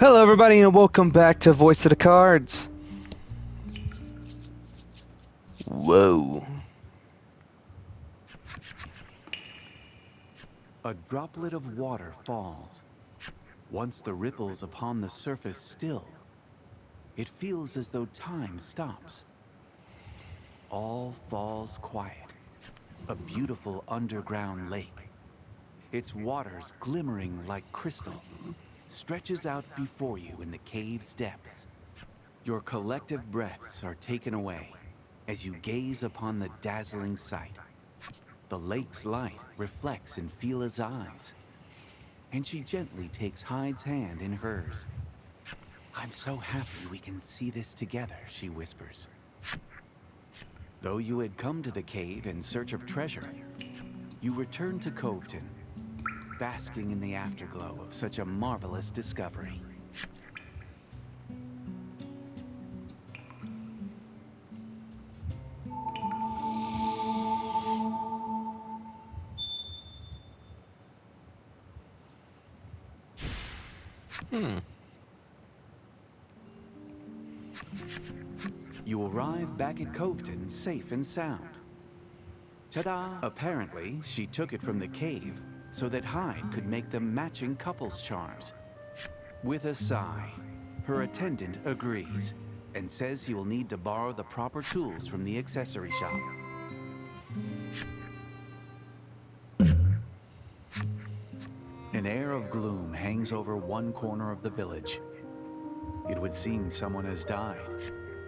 Hello, everybody, and welcome back to Voice of the Cards. Whoa. A droplet of water falls. Once the ripples upon the surface still, it feels as though time stops. All falls quiet. A beautiful underground lake. Its waters glimmering like crystal, stretches out before you in the cave's depths. Your collective breaths are taken away as you gaze upon the dazzling sight. The lake's light reflects in Fila's eyes, and she gently takes Hyde's hand in hers. "I'm so happy we can see this together," she whispers. Though you had come to the cave in search of treasure, you return to Coveton, basking in the afterglow of such a marvelous discovery. You arrive back at Coveton safe and sound. Ta-da! Apparently, she took it from the cave so that Hyde could make them matching couples charms. With a sigh, her attendant agrees and says he will need to borrow the proper tools from the accessory shop. An air of gloom hangs over one corner of the village. It would seem someone has died.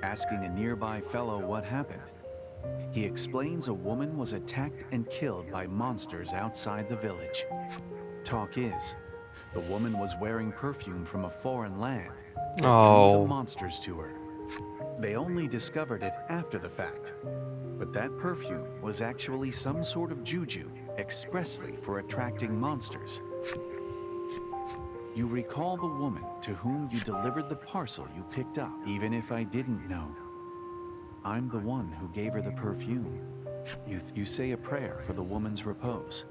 Asking a nearby fellow what happened, he explains a woman was attacked and killed by monsters outside the village. Talk is, the woman was wearing perfume from a foreign land that drew the monsters to her. They only discovered it after the fact, but that perfume was actually some sort of juju expressly for attracting monsters. You recall the woman to whom you delivered the parcel you picked up. "Even if I didn't know, I'm the one who gave her the perfume." You say a prayer for the woman's repose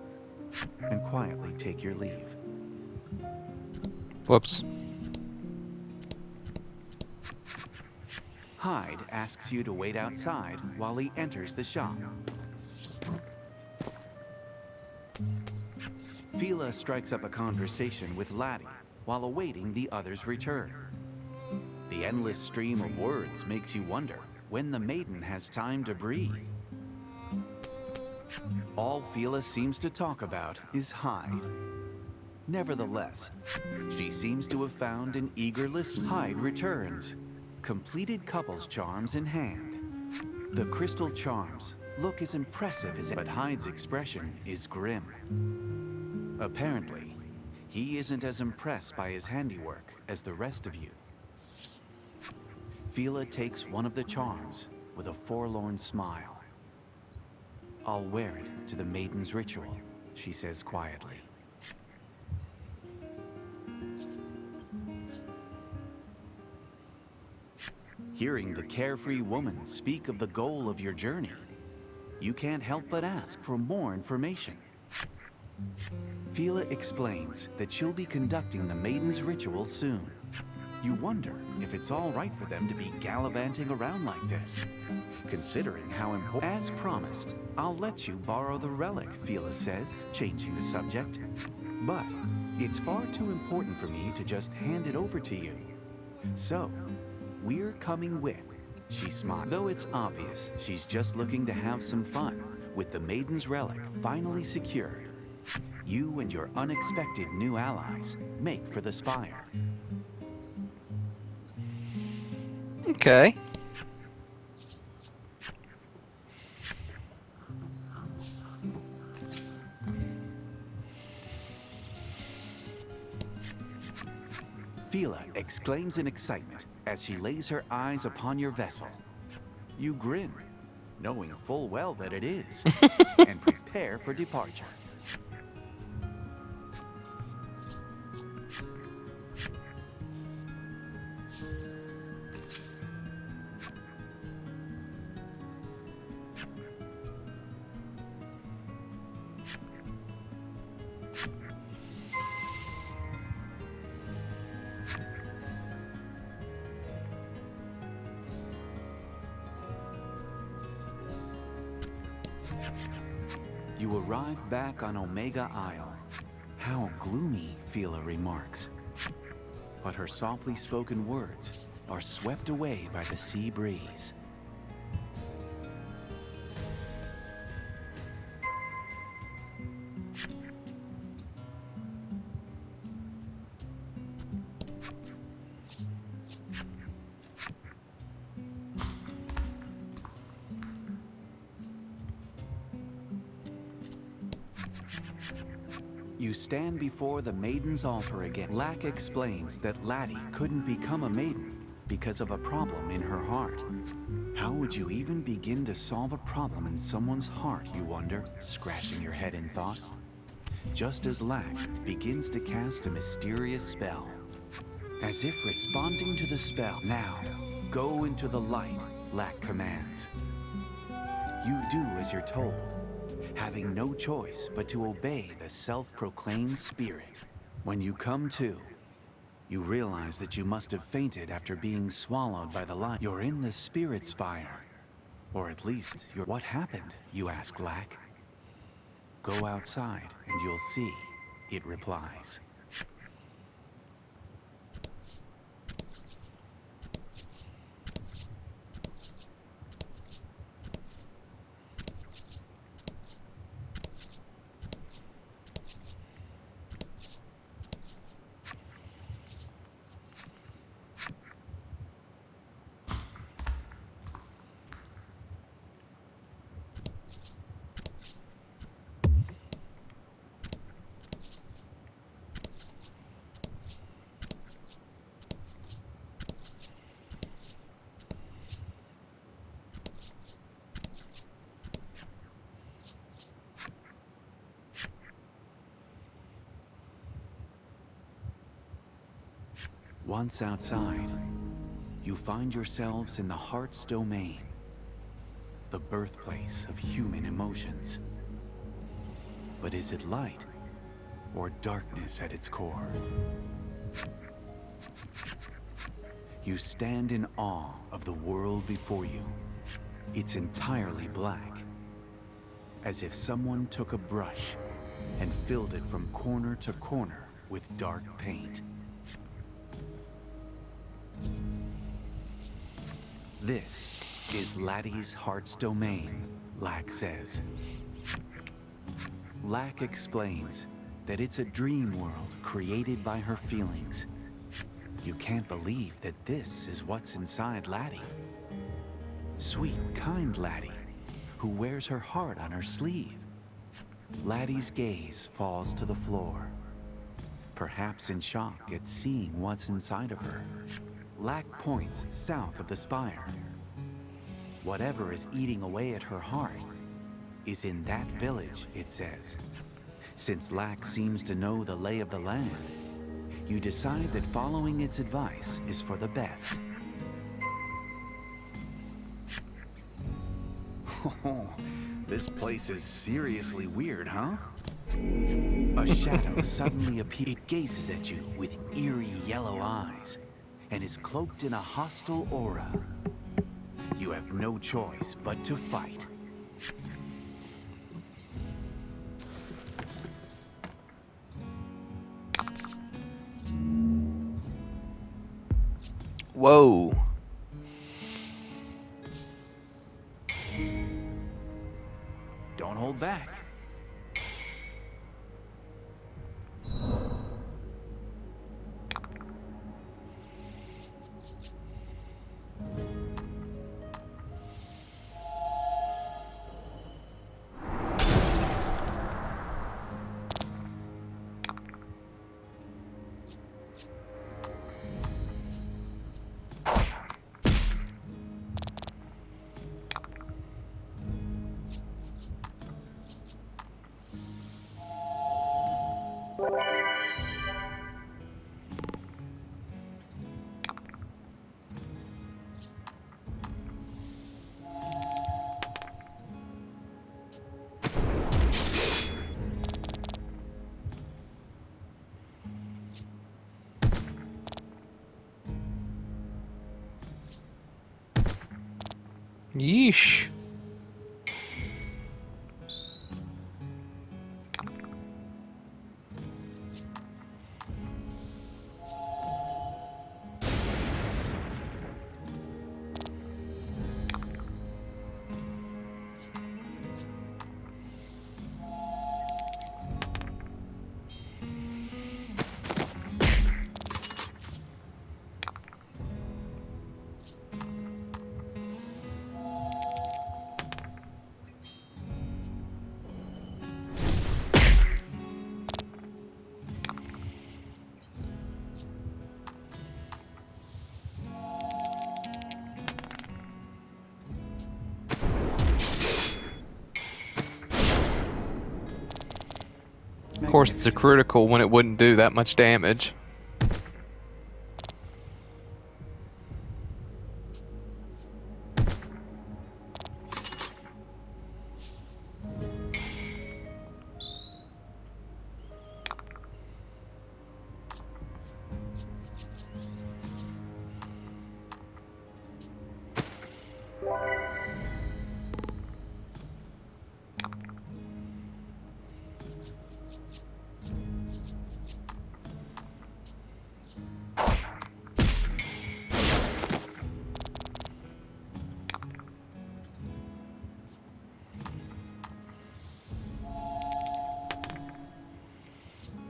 and quietly take your leave. Whoops. Hyde asks you to wait outside while he enters the shop. Fila strikes up a conversation with Laddie while awaiting the other's return. The endless stream of words makes you wonder when the Maiden has time to breathe. All Fila seems to talk about is Hyde. Nevertheless, she seems to have found an eager listener. Hyde returns, completed couples charms in hand. The crystal charms look as impressive as, but Hyde's expression is grim. Apparently, he isn't as impressed by his handiwork as the rest of you. Fila takes one of the charms with a forlorn smile. "I'll wear it to the Maiden's ritual," she says quietly. Hearing the carefree woman speak of the goal of your journey, you can't help but ask for more information. Fila explains that she'll be conducting the Maiden's ritual soon. You wonder if it's all right for them to be gallivanting around like this, considering how important. "As promised, I'll let you borrow the relic," Fila says, changing the subject. "But it's far too important for me to just hand it over to you. So, we're coming with," she smiles. Though it's obvious she's just looking to have some fun with the Maiden's relic finally secured, you and your unexpected new allies make for the spire. Okay. Fila exclaims in excitement as she lays her eyes upon your vessel. You grin, knowing full well that it is, and prepare for departure. You arrive back on Omega Isle. How gloomy, Phila remarks. But her softly spoken words are swept away by the sea breeze. You stand before the Maiden's altar again. Lack explains that Laddie couldn't become a maiden because of a problem in her heart. How would you even begin to solve a problem in someone's heart, you wonder, scratching your head in thought? Just as Lack begins to cast a mysterious spell. As if responding to the spell. Now, go into the light, Lack commands. You do as you're told, having no choice but to obey the self-proclaimed spirit. When you come to, you realize that you must have fainted after being swallowed by the light. You're in the spirit spire. Or at least, you're... What happened, you ask Lack. Go outside and you'll see, it replies. Once outside, you find yourselves in the heart's domain, the birthplace of human emotions. But is it light or darkness at its core? You stand in awe of the world before you. It's entirely black, as if someone took a brush and filled it from corner to corner with dark paint. This is Laddie's heart's domain, Lack says. Lack explains that it's a dream world created by her feelings. You can't believe that this is what's inside Laddie. Sweet, kind Laddie, who wears her heart on her sleeve. Laddie's gaze falls to the floor, perhaps in shock at seeing what's inside of her. Lack points south of the spire. Whatever is eating away at her heart is in that village, it says. Since Lack seems to know the lay of the land, you decide that following its advice is for the best. Oh, this place is seriously weird, huh? A shadow suddenly appears. It gazes at you with eerie yellow eyes and is cloaked in a hostile aura. You have no choice but to fight. Whoa. Don't hold back. Yeesh. course, it's a critical when it wouldn't do that much damage.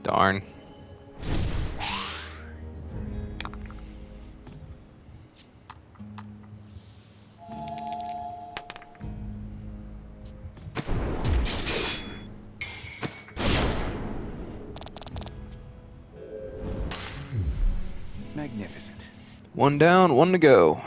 Darn. Magnificent. One down, one to go.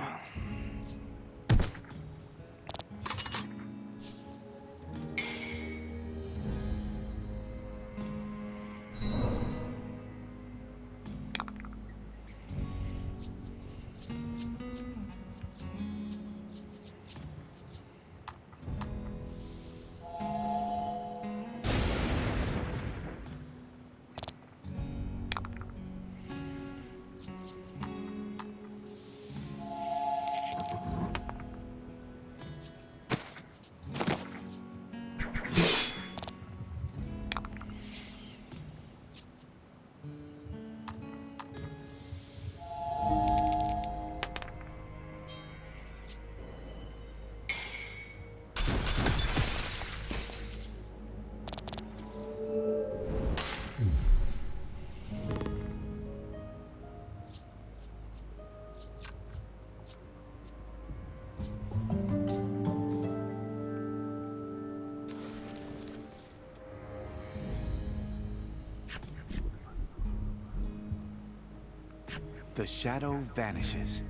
The shadow vanishes.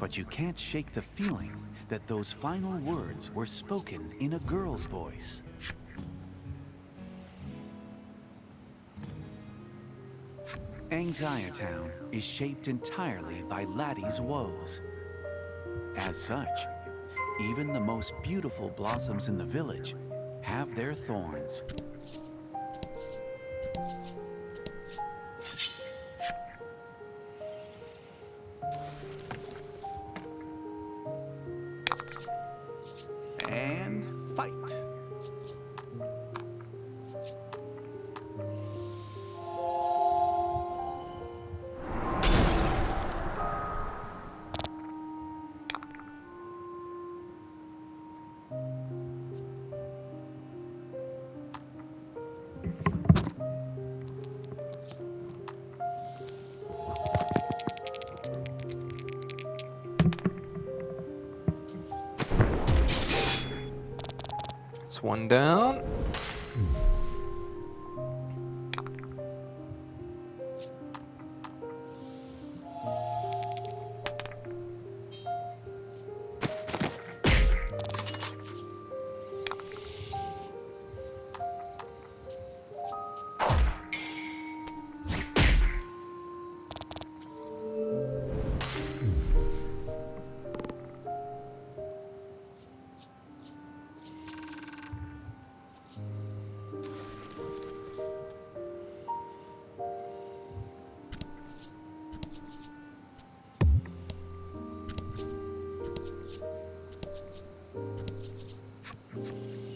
But you can't shake the feeling that those final words were spoken in a girl's voice. Anxietown is shaped entirely by Laddie's woes. As such, even the most beautiful blossoms in the village have their thorns. And fight. It's one down.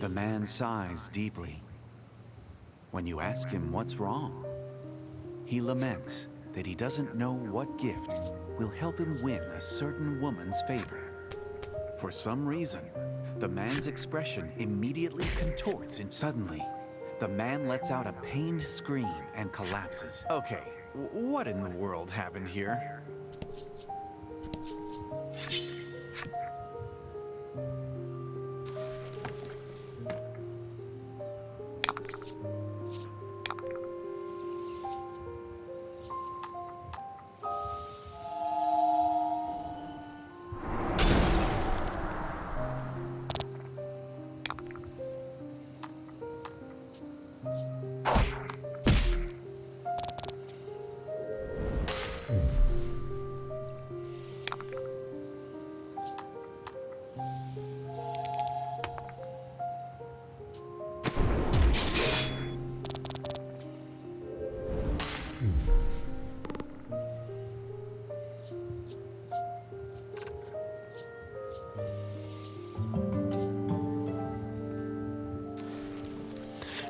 The man sighs deeply. When you ask him what's wrong, he laments that he doesn't know what gift will help him win a certain woman's favor. For some reason, the man's expression immediately contorts, and suddenly, the man lets out a pained scream and collapses. Okay, what in the world happened here?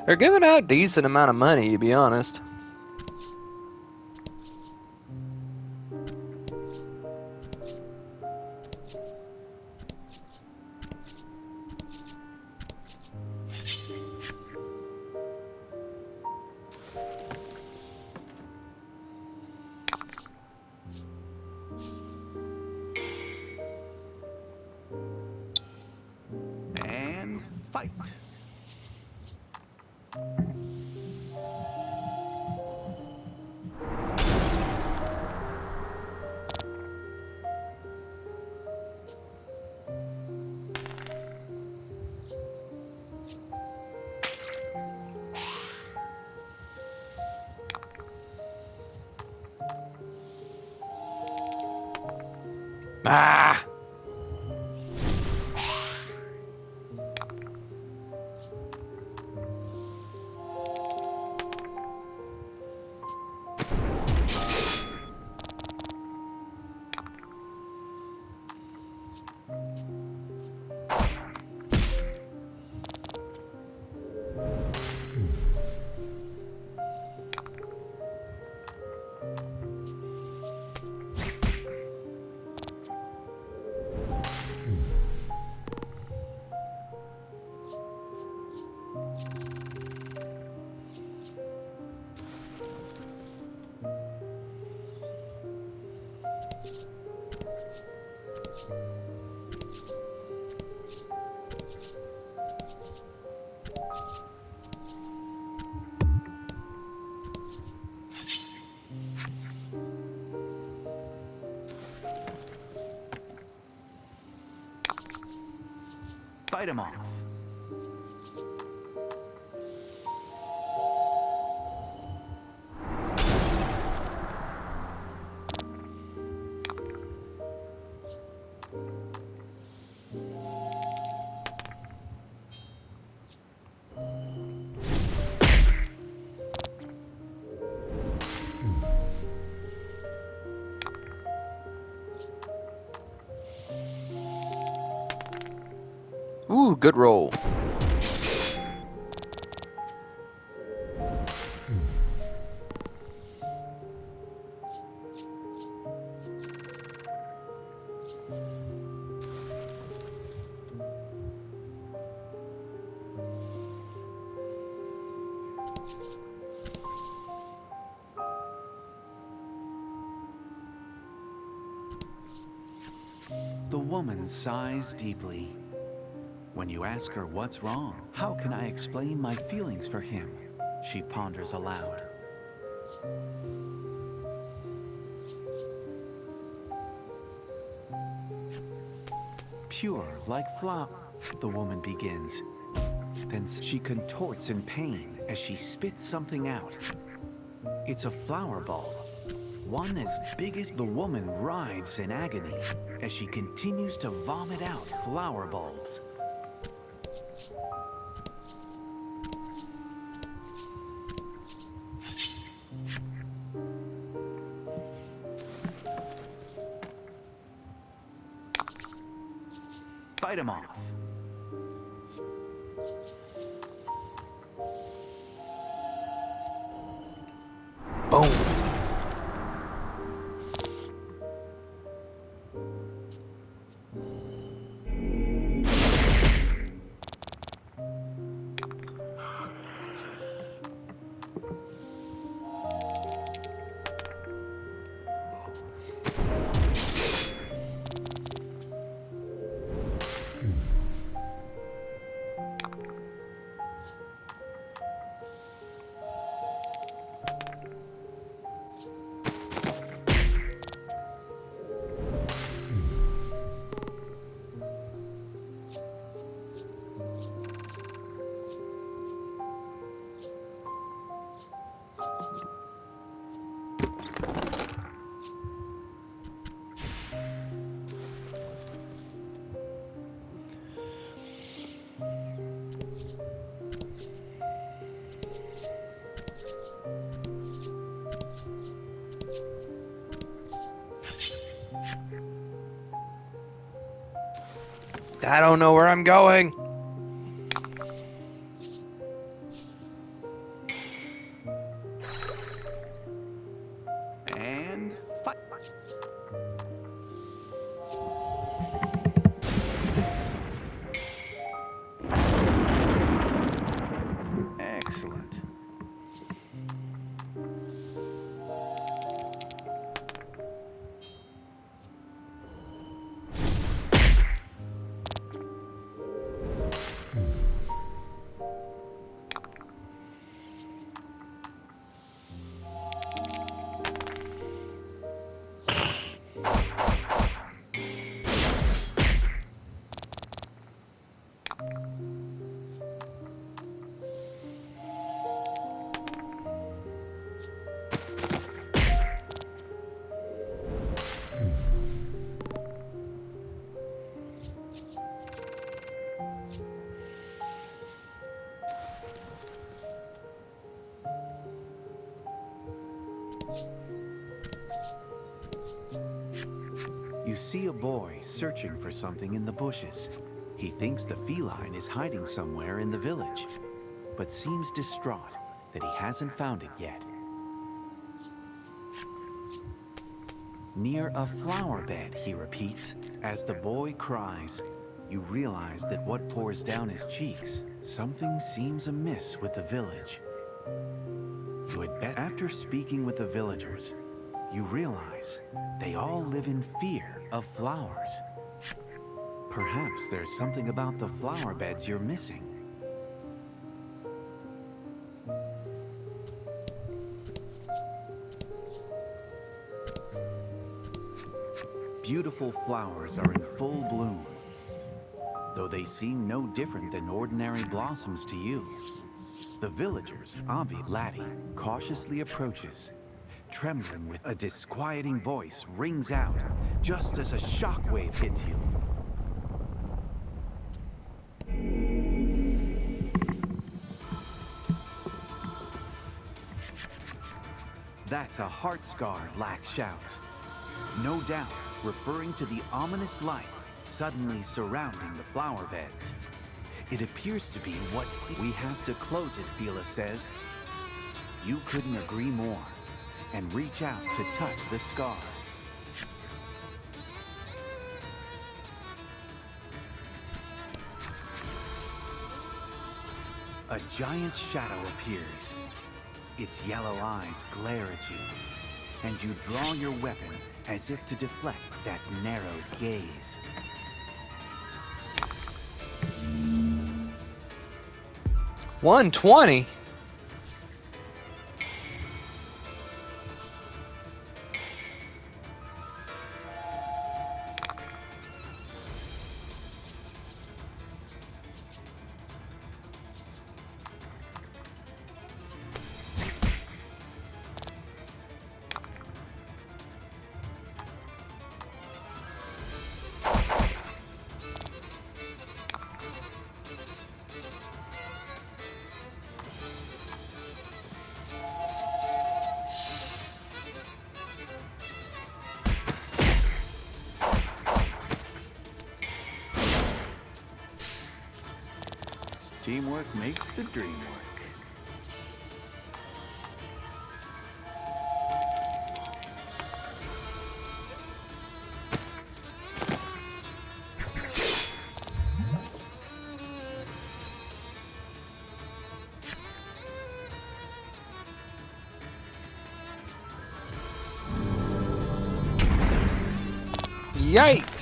They're giving out decent amount of money, to be honest. And fight. Ah! Fight him off. Ooh, good roll. The woman sighs deeply. When you ask her what's wrong, how can I explain my feelings for him? She ponders aloud. Pure like flower, the woman begins. Then she contorts in pain as she spits something out. It's a flower bulb. One as big as the woman writhes in agony as she continues to vomit out flower bulbs. Fight him off. Boom. I don't know where I'm going. Excellent. You see a boy searching for something in the bushes. He thinks the feline is hiding somewhere in the village, but seems distraught that he hasn't found it yet. Near a flower bed, he repeats. As the boy cries, you realize that what pours down his cheeks, something seems amiss with the village. You had bet after speaking with the villagers, you realize they all live in fear of flowers. Perhaps there's something about the flower beds you're missing. Beautiful flowers are in full bloom, though they seem no different than ordinary blossoms to you. The villagers, Laddie, cautiously approaches, trembling with a disquieting voice rings out just as a shockwave hits you. That's a heart scar, Lack shouts. No doubt referring to the ominous light suddenly surrounding the flower beds. It appears to be what's... We have to close it, Fila says. You couldn't agree more, and reach out to touch the scar. A giant shadow appears. Its yellow eyes glare at you, and you draw your weapon as if to deflect that narrowed gaze. $120? Teamwork makes the dream work. Yikes!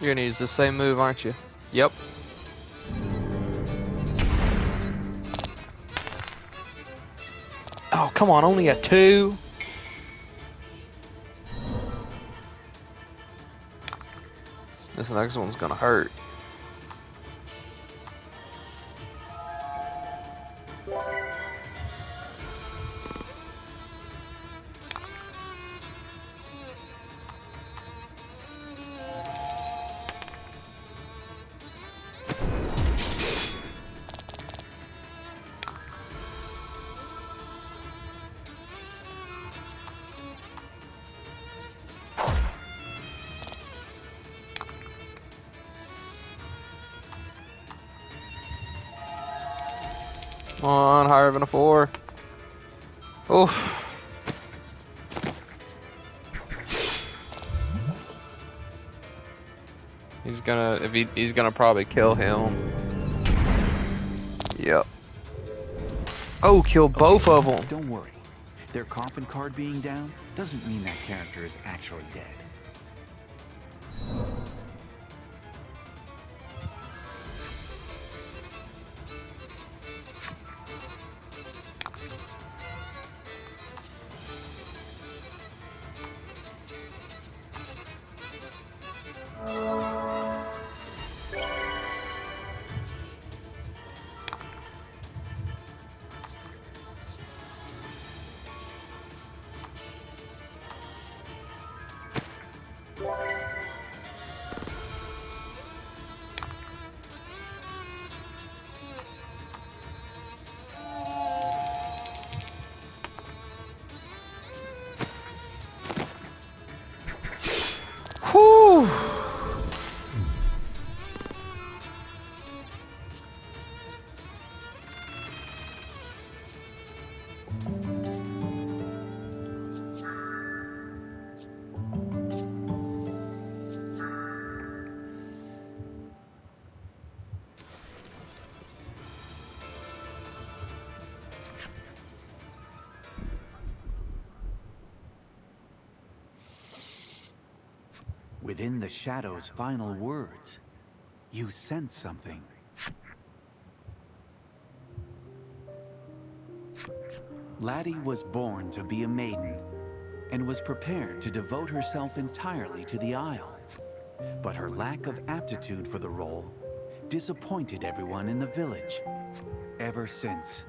You're gonna use the same move, aren't you? Yep. Oh, come on, only a 2? This next one's gonna hurt. Come on, higher than a 4. Oof. He's gonna probably kill him. Yep. Oh, kill both of them. Don't worry. Their coffin card being down doesn't mean that character is actually dead. Whew. Within the shadow's final words, you sense something. Laddie was born to be a maiden and was prepared to devote herself entirely to the Isle. But her lack of aptitude for the role disappointed everyone in the village. Ever since,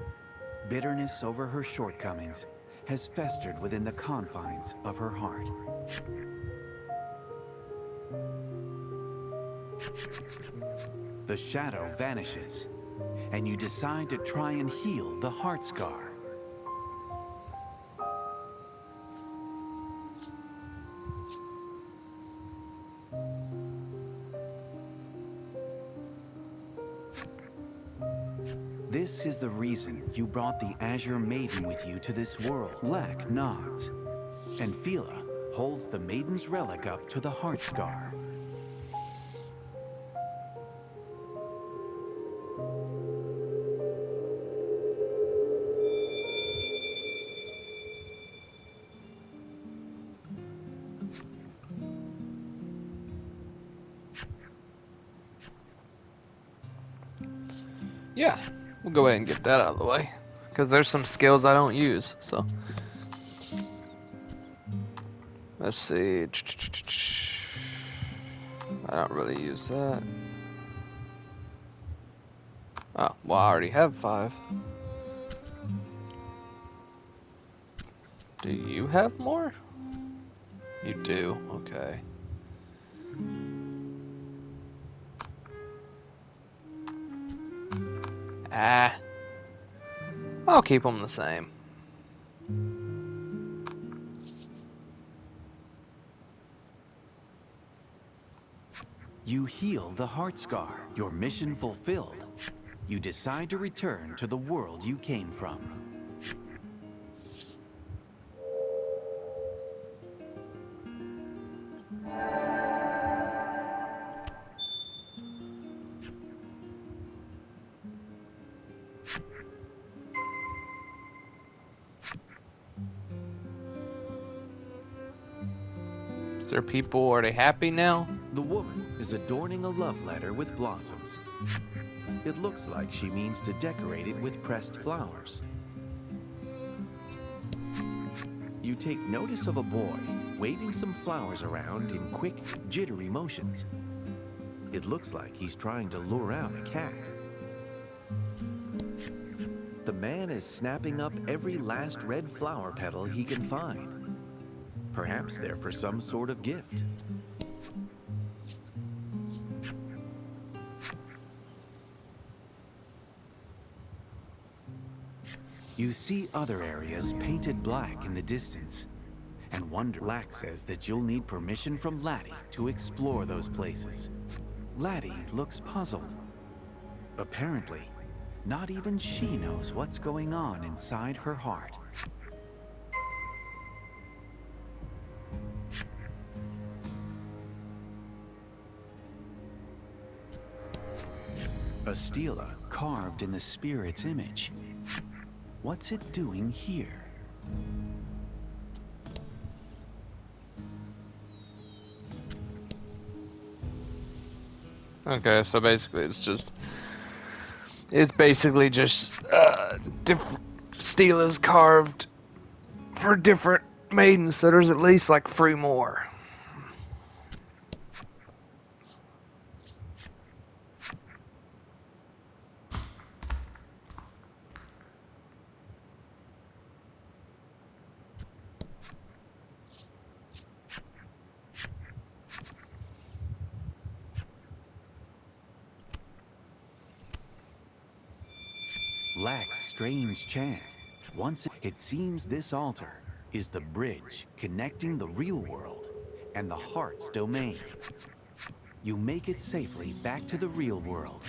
bitterness over her shortcomings has festered within the confines of her heart. The shadow vanishes, and you decide to try and heal the heart scar. This is the reason you brought the Azure Maiden with you to this world. Lack nods, and Fila holds the Maiden's relic up to the heart scar. Yeah, we'll go ahead and get that out of the way. Because there's some skills I don't use, so. Let's see. I don't really use that. Oh, well, I already have 5. Do you have more? You do, okay. Ah. I'll keep them the same. You heal the heart scar. Your mission fulfilled. You decide to return to the world you came from. Is there people? Are they happy now? The woman is adorning a love letter with blossoms. It looks like she means to decorate it with pressed flowers. You take notice of a boy waving some flowers around in quick, jittery motions. It looks like he's trying to lure out a cat. The man is snapping up every last red flower petal he can find. Perhaps they're for some sort of gift. You see other areas painted black in the distance, and wonder. Lack says that you'll need permission from Laddie to explore those places. Laddie looks puzzled. Apparently, not even she knows what's going on inside her heart. A stela carved in the spirit's image. What's it doing here? Okay, so basically it's basically just different stelas carved for different maidens, so there's at least like 3 more. Lack's strange chant. It seems this altar is the bridge connecting the real world and the heart's domain. You make it safely back to the real world.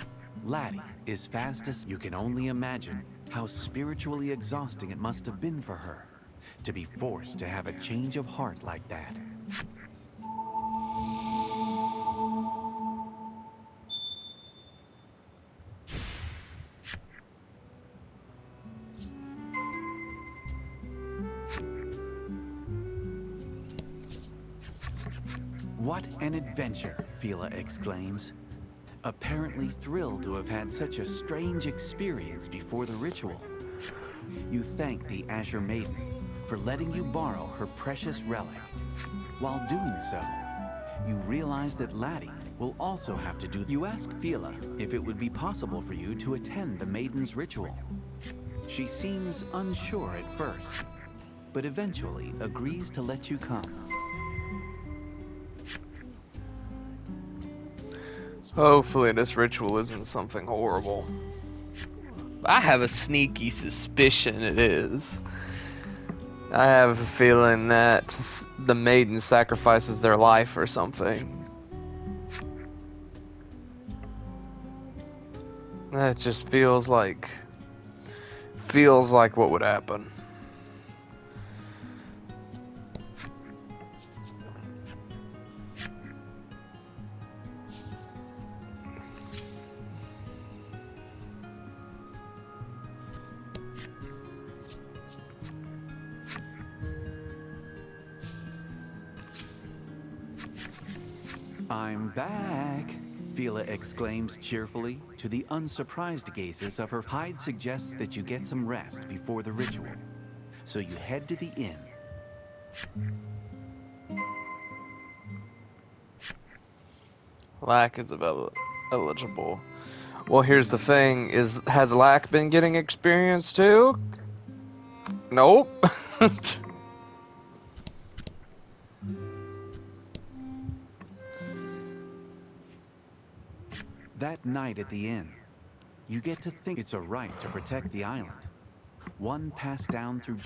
Laddie is fastest. You can only imagine how spiritually exhausting it must have been for her to be forced to have a change of heart like that. What an adventure, Fila exclaims, apparently thrilled to have had such a strange experience before the ritual. You thank the Azure Maiden for letting you borrow her precious relic. While doing so, you realize that Laddie will also have to do. You ask Fila if it would be possible for you to attend the Maiden's ritual. She seems unsure at first, but eventually agrees to let you come. Hopefully this ritual isn't something horrible. I have a sneaky suspicion it is. I have a feeling that the maiden sacrifices their life or something. That just feels like what would happen. I'm back, Fila exclaims cheerfully to the unsurprised gazes of her. Hyde suggests that you get some rest before the ritual, so you head to the inn. Lack is eligible. Well, here's the thing: has Lack been getting experience too? Nope. That night at the inn, you get to think it's a right to protect the island. One passed down through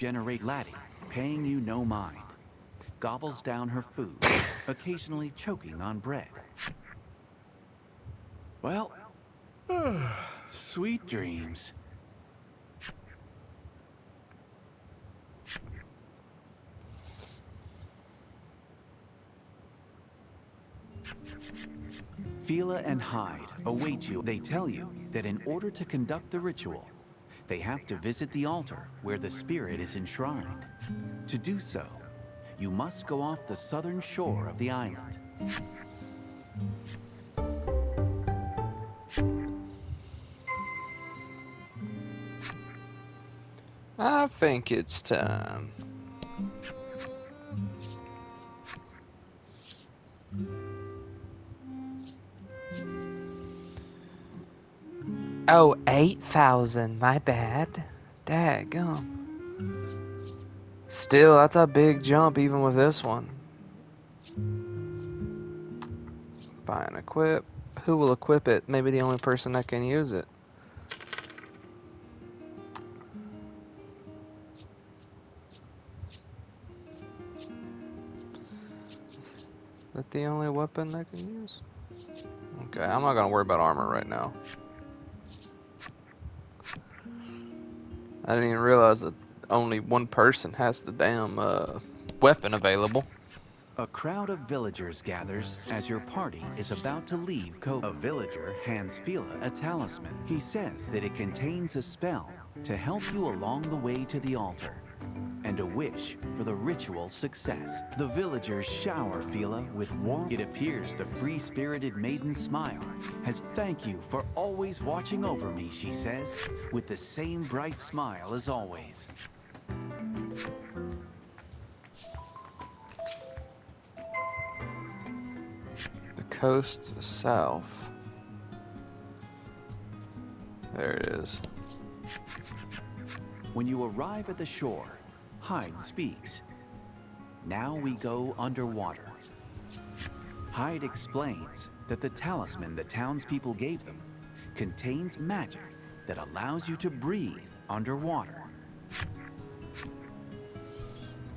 Laddie, paying you no mind, gobbles down her food, occasionally choking on bread. Well, sweet dreams. Fila and Hyde await you. They tell you that in order to conduct the ritual, they have to visit the altar where the spirit is enshrined. To do so, you must go off the southern shore of the island. I think it's time. Oh, 8,000. My bad. Daggum. Still, that's a big jump even with this one. Buy and equip. Who will equip it? Maybe the only person that can use it. Is that the only weapon they can use? Okay, I'm not gonna worry about armor right now. I didn't even realize that only one person has the damn weapon available. A crowd of villagers gathers as your party is about to leave Cove. A villager hands Fila a talisman. He says that it contains a spell to help you along the way to the altar, and a wish for the ritual success. The villagers shower Fila with warmth. It appears the free-spirited maiden smile has thank you for always watching over me, she says, with the same bright smile as always. The coast south. There it is. When you arrive at the shore, Hyde speaks. Now we go underwater. Hyde explains that the talisman the townspeople gave them contains magic that allows you to breathe underwater.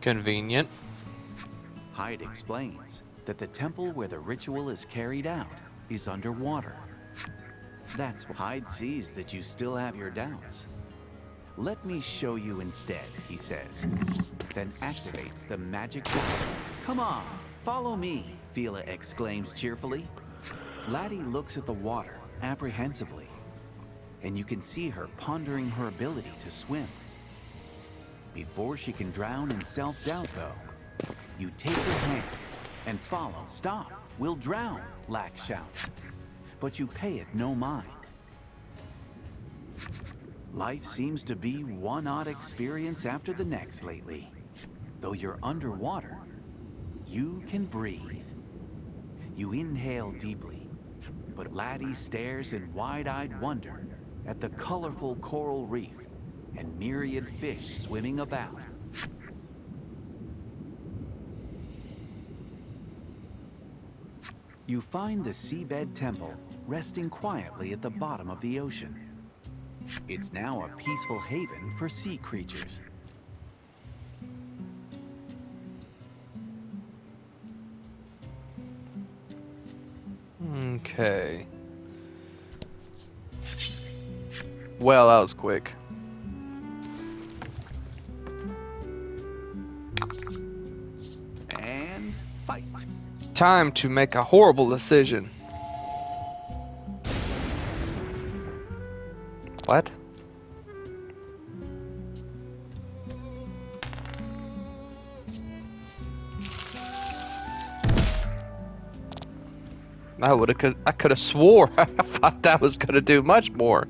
Convenient. Hyde explains that the temple where the ritual is carried out is underwater. That's why Hyde sees that you still have your doubts. Let me show you instead, he says, then activates the magic door. Come on, follow me, Fila exclaims cheerfully. Laddie looks at the water apprehensively, and you can see her pondering her ability to swim. Before she can drown in self-doubt, though, you take her hand and follow. Stop, we'll drown, Lack shouts, but you pay it no mind. Life seems to be one odd experience after the next lately. Though you're underwater, you can breathe. You inhale deeply, but Laddie stares in wide-eyed wonder at the colorful coral reef and myriad fish swimming about. You find the seabed temple resting quietly at the bottom of the ocean. It's now a peaceful haven for sea creatures. Okay. Well, that was quick. And fight. Time to make a horrible decision. What? I could have swore I thought that was gonna do much more.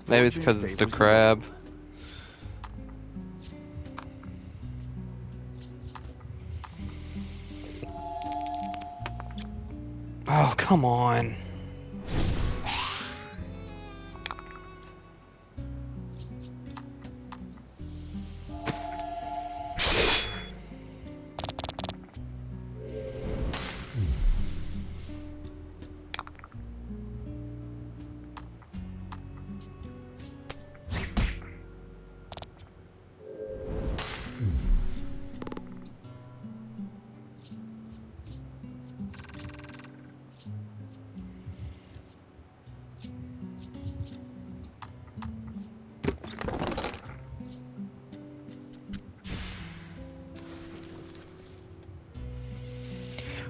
Maybe it's because it's the crab. Oh, come on.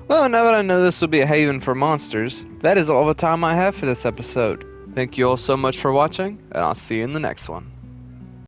Well, now that I know this will be a haven for monsters, that is all the time I have for this episode. Thank you all so much for watching, and I'll see you in the next one.